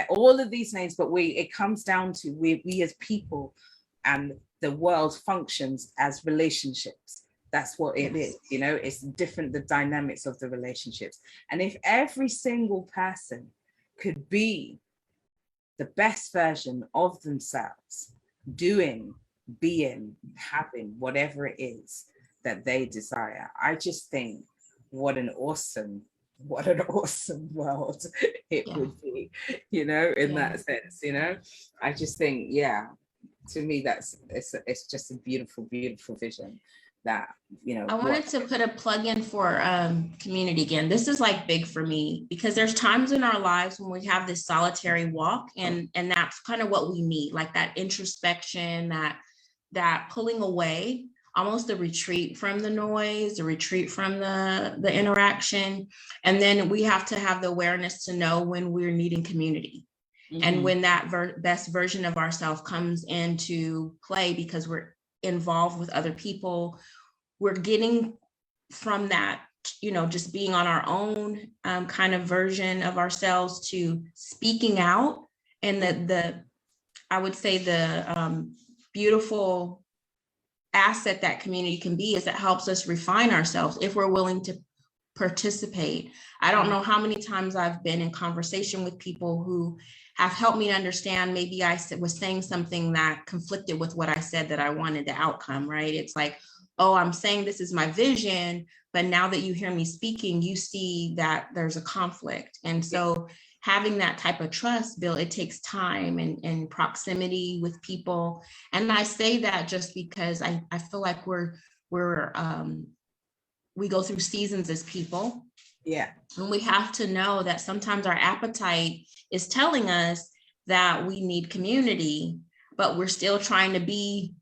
all of these names, but it comes down to we as people, and the world functions as relationships. That's what it is, you know. It's different, the dynamics of the relationships. And if every single person could be the best version of themselves, doing, being, having whatever it is that they desire, I just think what an awesome world it would be, you know, in that sense, you know. I just think, to me, it's just a beautiful vision that, you know. I wanted to put a plug in for community again. This is like big for me, because there's times in our lives when we have this solitary walk, and that's kind of what we need, like that introspection, that pulling away, almost a retreat from the noise, a retreat from the interaction. And then we have to have the awareness to know when we're needing community. And when that best version of ourselves comes into play, because we're involved with other people, we're getting from that, you know, just being on our own kind of version of ourselves, to speaking out. And I would say the beautiful asset that community can be is it helps us refine ourselves if we're willing to participate. I don't know how many times I've been in conversation with people who have helped me understand, maybe I was saying something that conflicted with what I said that I wanted the outcome, right? It's like, oh, I'm saying this is my vision, but now that you hear me speaking, you see that there's a conflict. And so having that type of trust built, it takes time and proximity with people. And I say that just because I feel like we go through seasons as people. And we have to know that sometimes our appetite is telling us that we need community, but we're still trying to be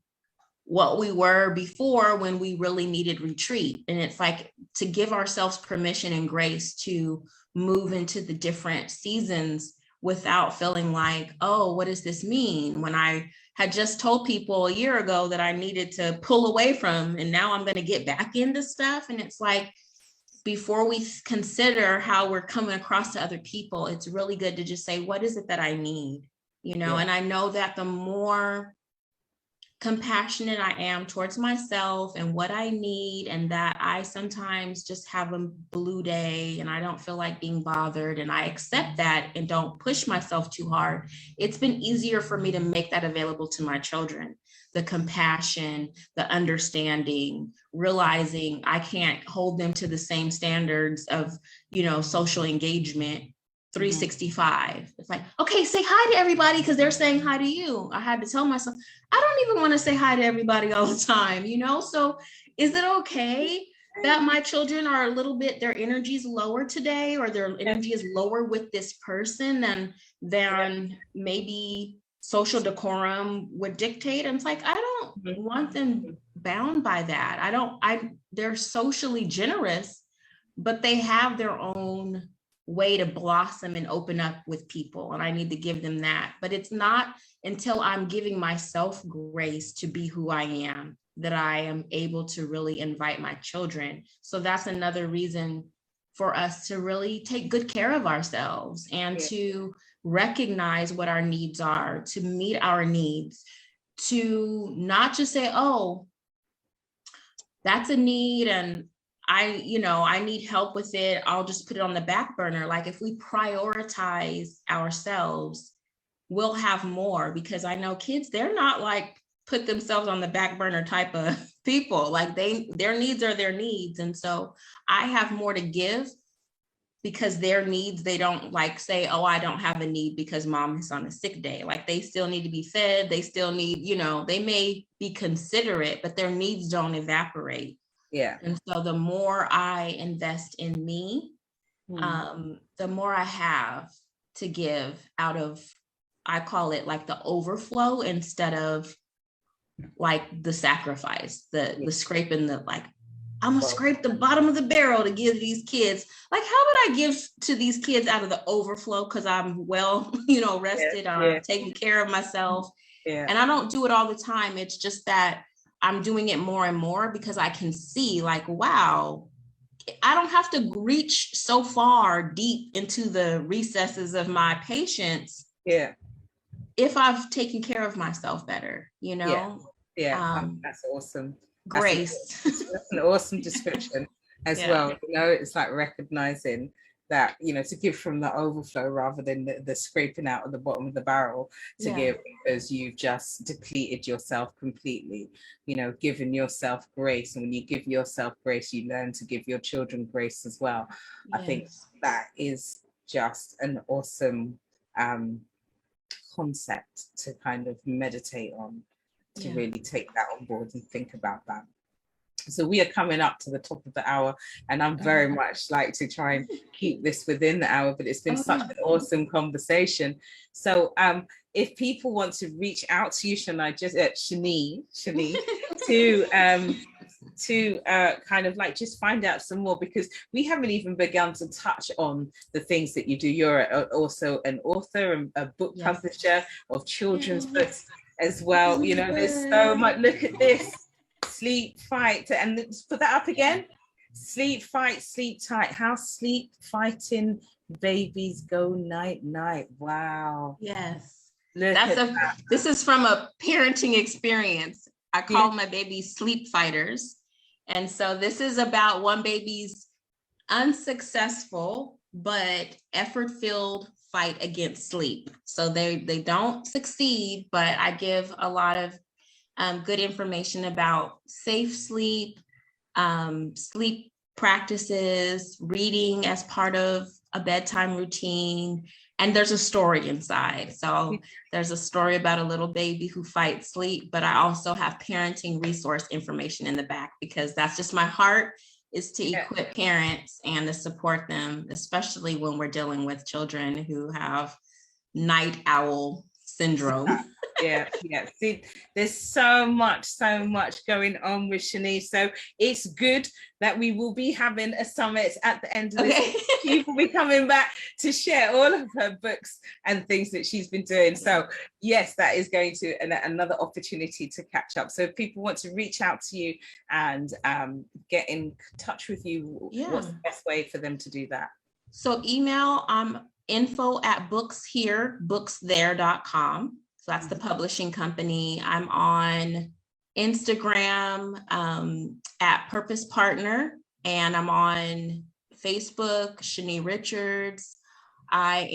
what we were before when we really needed retreat. And it's like to give ourselves permission and grace to move into the different seasons without feeling like, oh, what does this mean? When I had just told people a year ago that I needed to pull away from, and now I'm going to get back into stuff. And it's like, before we consider how we're coming across to other people, it's really good to just say, what is it that I need? You know, and I know that the more compassionate I am towards myself and what I need, and that I sometimes just have a blue day and I don't feel like being bothered, and I accept that and don't push myself too hard, it's been easier for me to make that available to my children. The compassion, the understanding, realizing I can't hold them to the same standards of, you know, social engagement 365. It's like, okay, say hi to everybody because they're saying hi to you. I had to tell myself, I don't even want to say hi to everybody all the time, you know? So is it okay that my children are a little bit, their energy is lower today, or their energy is lower with this person than maybe social decorum would dictate. And it's like, I don't want them bound by that. They're socially generous, but they have their own way to blossom and open up with people. And I need to give them that. But it's not until I'm giving myself grace to be who I am that I am able to really invite my children. So that's another reason for us to really take good care of ourselves and to recognize what our needs are, to meet our needs, to not just say, oh, that's a need and I need help with it, I'll just put it on the back burner. Like, if we prioritize ourselves, we'll have more, because I know kids, they're not like put themselves on the back burner type of people. Like, their needs are their needs. And so I have more to give because their needs, they don't like say, oh, I don't have a need because mom is on a sick day. Like, they still need to be fed. They still need, they may be considerate, but their needs don't evaporate. Yeah. And so the more I invest in me, the more I have to give out of, I call it like the overflow instead of like the sacrifice, the scraping, the like, I'm gonna scrape the bottom of the barrel to give these kids. Like, how would I give to these kids out of the overflow? Because I'm well, rested, I'm taking care of myself. Yeah. And I don't do it all the time. It's just that I'm doing it more and more because I can see, like, wow, I don't have to reach so far deep into the recesses of my patience. Yeah. If I've taken care of myself better, Yeah. That's awesome. Grace. That's an awesome description as well. It's like recognizing that, to give from the overflow rather than the scraping out of the bottom of the barrel to give because you've just depleted yourself completely, giving yourself grace. And when you give yourself grace, you learn to give your children grace as well. Yes. I think that is just an awesome concept to kind of meditate on, to really take that on board and think about that. So we are coming up to the top of the hour, and I'm very much like to try and keep this within the hour, but it's been such an awesome conversation. So if people want to reach out to you, Shani, to kind of like just find out some more, because we haven't even begun to touch on the things that you do. You're also an author and a book publisher of children's books as well. There's so much. Look at this. Sleep, fight, and let's put that up again. Sleep, fight, sleep tight. How sleep fighting babies go night night. Wow. Yes. This is from a parenting experience. I call my babies sleep fighters. And so this is about one baby's unsuccessful but effort-filled fight against sleep. So they don't succeed, but I give a lot of good information about safe sleep, sleep practices, reading as part of a bedtime routine. And there's a story inside. So there's a story about a little baby who fights sleep, but I also have parenting resource information in the back, because that's just my heart, is to equip parents and to support them, especially when we're dealing with children who have night owl syndrome. See, there's so much going on with Shani. So it's good that we will be having a summit at the end of this. She will be coming back to share all of her books and things that she's been doing. So yes, that is going to another opportunity to catch up. So if people want to reach out to you and get in touch with you, what's the best way for them to do that? So email info@bookshere.booksthere.com. So that's the publishing company. I'm on Instagram at Purpose Partner, and I'm on Facebook, Shani Richards. I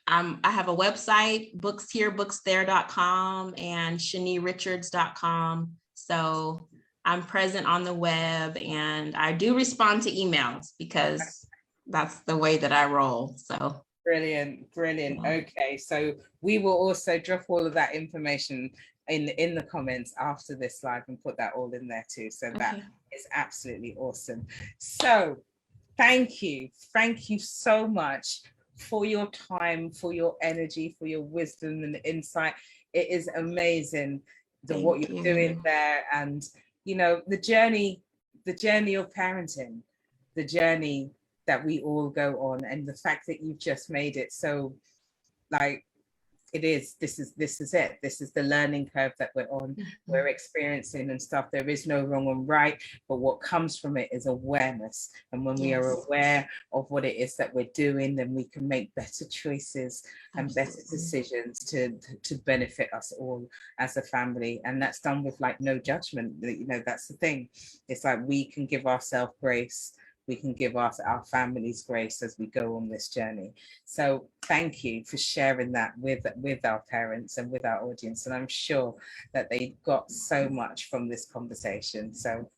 have a website, bookshere.booksthere.com and ShaniRichards.com. So I'm present on the web, and I do respond to emails because that's the way that I roll. So brilliant. Okay, so we will also drop all of that information in the comments after this live and put that all in there too, so that It's absolutely awesome. So thank you. Thank you so much for your time, for your energy, for your wisdom and insight. It is amazing what Thank you're doing you. there. And, you know, the journey of parenting, the journey that we all go on, and the fact that you've just made it so, like, it is, this is it, this is the learning curve that we're experiencing and stuff. There is no wrong and right, but what comes from it is awareness, and when we are Yes, aware of what it is that we're doing, then we can make better choices and better absolutely. decisions to benefit us all as a family. And that's done with like no judgment. You know, that's the thing. It's like we can give ourselves grace, we can give our families grace as we go on this journey. So thank you for sharing that with our parents and with our audience. And I'm sure that they got so much from this conversation. So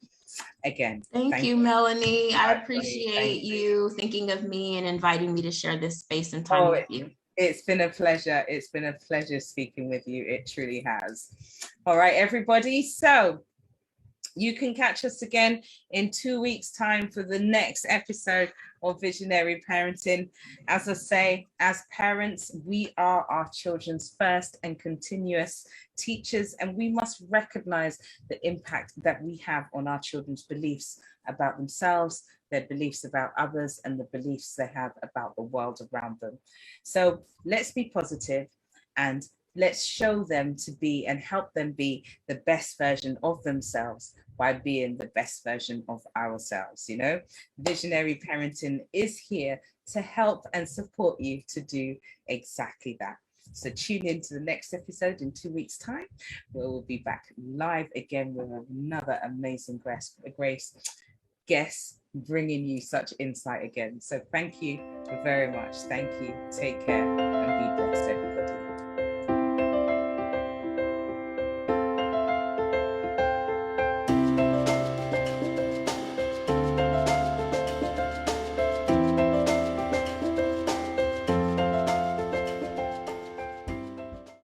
again, Thank thank you, you. Melanie. I Thank appreciate you. you thinking of me and inviting me to share this space and time Oh, with you. it's been a pleasure. It's been a pleasure speaking with you. It truly has. All right, everybody. So you can catch us again in 2 weeks' time for the next episode of Visionary Parenting. As I say, as parents, we are our children's first and continuous teachers, and we must recognize the impact that we have on our children's beliefs about themselves, their beliefs about others, and the beliefs they have about the world around them. So let's be positive and let's show them to be and help them be the best version of themselves by being the best version of ourselves. You know, visionary parenting is here to help and support you to do exactly that. So tune in to the next episode in 2 weeks' time, where we'll be back live again with another amazing guest bringing you such insight again. So thank you very much. Thank you. Take care and be blessed.